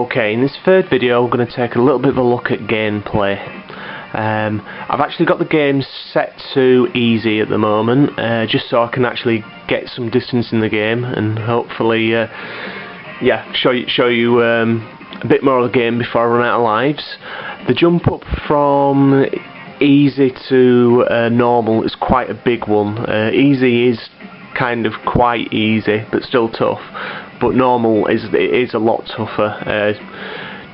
Okay, in this third video I'm going to take a little bit of a look at gameplay. I've actually got the game set to easy at the moment, just so I can actually get some distance in the game and hopefully show you a bit more of the game before I run out of lives. The jump up from easy to normal is quite a big one. Easy is kind of quite easy but still tough, but normal is a lot tougher,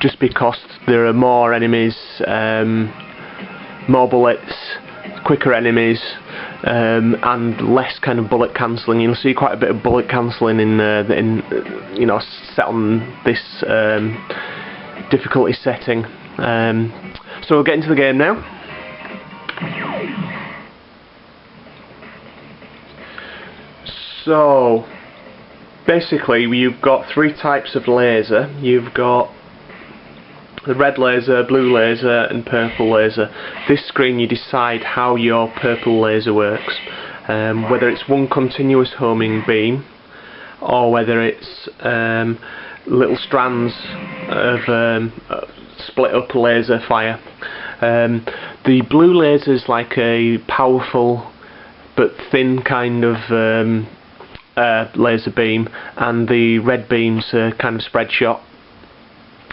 just because there are more enemies, more bullets, quicker enemies, and less kind of bullet cancelling. You'll see quite a bit of bullet cancelling in set on this difficulty setting. So we'll get into the game now. So basically you've got three types of laser. You've got the red laser, blue laser and purple laser. This screen you decide how your purple laser works, whether it's one continuous homing beam or whether it's little strands of split up laser fire. The blue laser is like a powerful but thin kind of laser beam, and the red beam's kind of spread shot.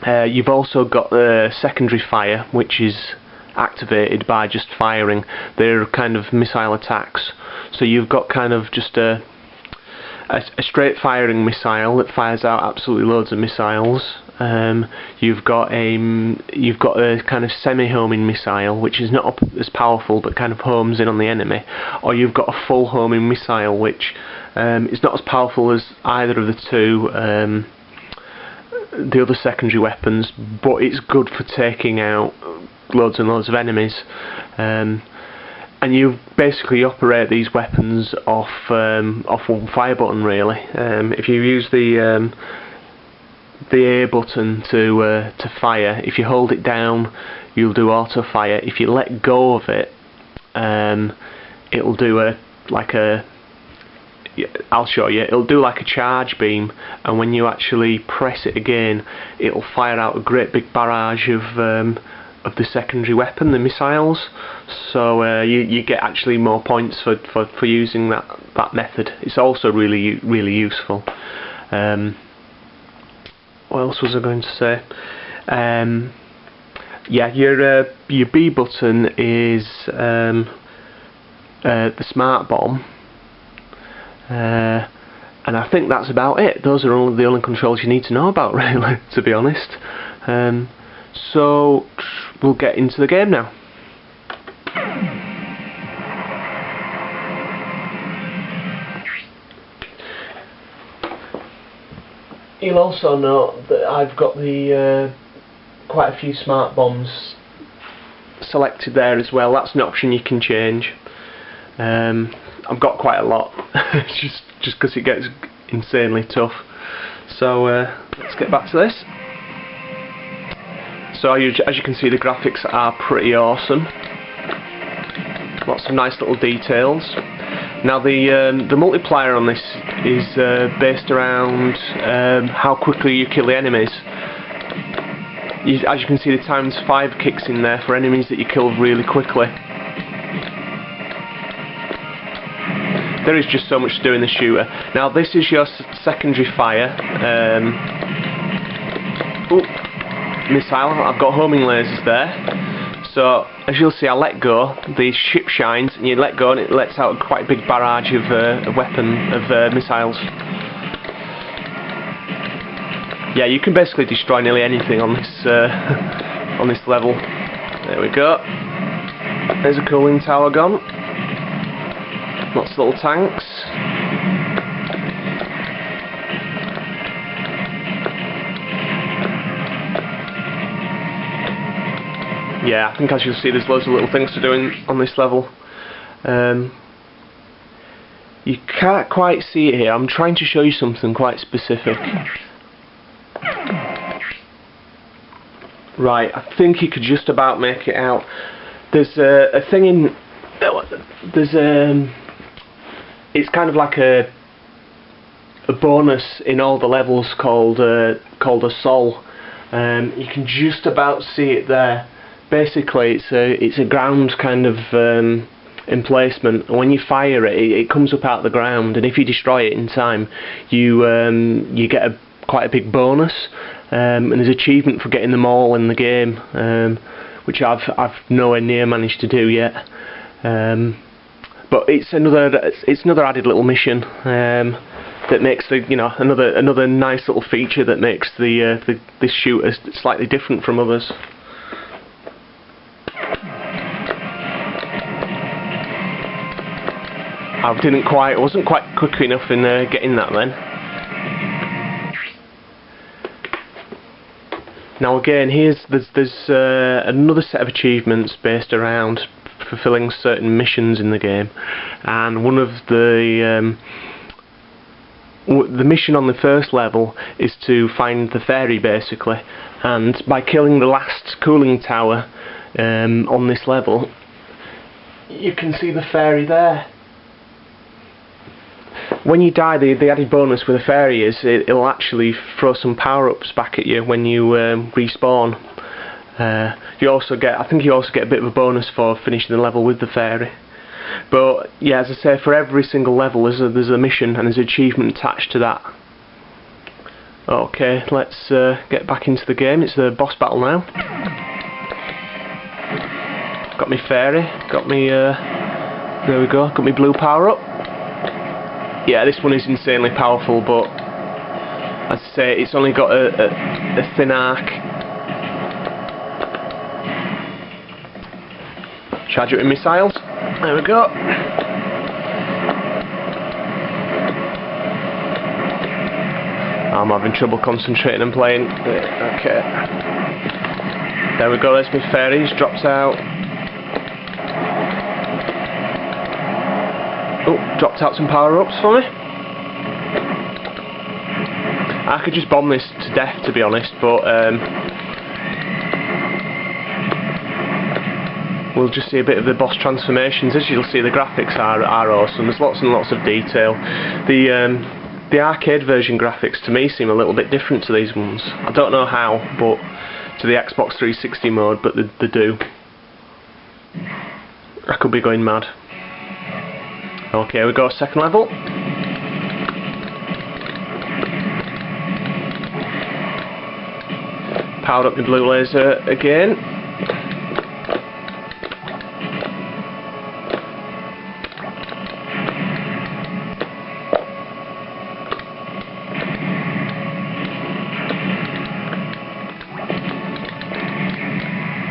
You've also got the secondary fire, which is activated by just firing. They're kind of missile attacks. So you've got kind of just a straight firing missile that fires out absolutely loads of missiles. You've got a kind of semi-homing missile, which is not as powerful but kind of homes in on the enemy, or you've got a full homing missile, which is not as powerful as either of the two, the other secondary weapons, but it's good for taking out loads and loads of enemies. And you basically operate these weapons off one fire button, really. If you use the A button to fire, if you hold it down you'll do auto fire. If you let go of it, it'll do I'll show you, it'll do like a charge beam, and when you actually press it again it'll fire out a great big barrage of the secondary weapon, the missiles. So you get actually more points for using that method. It's also really useful. What else was I going to say? Yeah, your B button is the smart bomb, and I think that's about it. Those are the only controls you need to know about, really, to be honest. So we'll get into the game now. You'll also note that I've got the quite a few smart bombs selected there as well. That's an option you can change. I've got quite a lot, just because it gets insanely tough. So let's get back to this. So as you can see, the graphics are pretty awesome. Lots of nice little details. Now the multiplier on this is based around how quickly you kill the enemies. As you can see, the ×5 kicks in there for enemies that you kill really quickly. There is just so much to do in the shooter. Now this is your secondary fire. Missile. I've got homing lasers there. So as you'll see, I let go, the ship shines, and you let go and it lets out quite a big barrage of missiles. Yeah, you can basically destroy nearly anything on this on this level. There we go. There's a cooling tower gone. Lots of little tanks. Yeah, I think as you'll see, there's loads of little things to do on this level. You can't quite see it here. I'm trying to show you something quite specific. Right, I think you could just about make it out. There's a thing in... It's kind of like a bonus in all the levels called a sol. You can just about see it there. Basically, it's a ground kind of emplacement, and when you fire it, it comes up out of the ground, and if you destroy it in time, you get quite a big bonus, and there's achievement for getting them all in the game, which I've nowhere near managed to do yet. But it's another added little mission that makes another nice little feature that makes this shooter slightly different from others. I wasn't quite quick enough in getting that then. Now again, there's another set of achievements based around fulfilling certain missions in the game, and one of the mission on the first level is to find the fairy, basically, and by killing the last cooling tower on this level, you can see the fairy there. When you die, the added bonus with a fairy is it'll actually throw some power-ups back at you when you respawn. You also get, I think you also get a bit of a bonus for finishing the level with the fairy. But yeah, as I say, for every single level there's a mission and there's an achievement attached to that. Okay, let's get back into the game. It's the boss battle now. Got me fairy, got me there we go, got me blue power up. Yeah, this one is insanely powerful, but as I say, it's only got a thin arc. Charge it with missiles. There we go. I'm having trouble concentrating and playing. Okay. There we go, there's my fairies, drops out. Oh, dropped out some power-ups for me. I could just bomb this to death, to be honest, but we'll just see a bit of the boss transformations. As you'll see, the graphics are awesome. There's lots and lots of detail. The arcade version graphics to me seem a little bit different to these ones. I don't know how, but to the Xbox 360 mode, but they do. I could be going mad. Okay, we go second level. Powered up the blue laser again.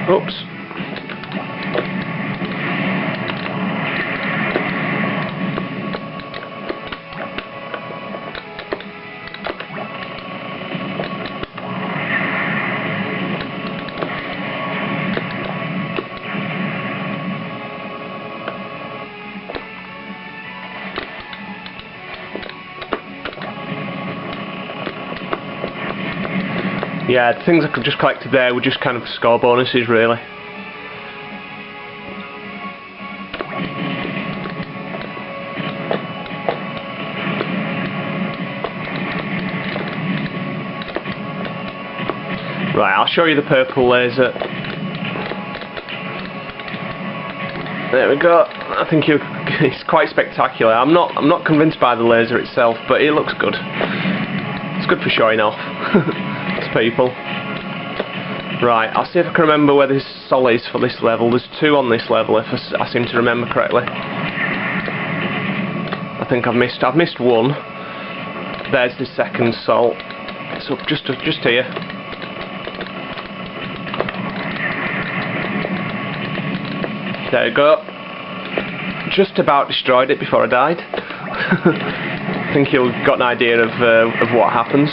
Oops. Yeah, the things I could just collected there were just kind of score bonuses, really. Right, I'll show you the purple laser. There we go. I think it's quite spectacular. I'm not convinced by the laser itself, but it looks good. It's good for showing off to people. Right, I'll see if I can remember where this sol is for this level. There's two on this level, if I seem to remember correctly. I think I've missed one. There's the second sol. It's up just here. There you go. Just about destroyed it before I died. I think you've got an idea of what happens.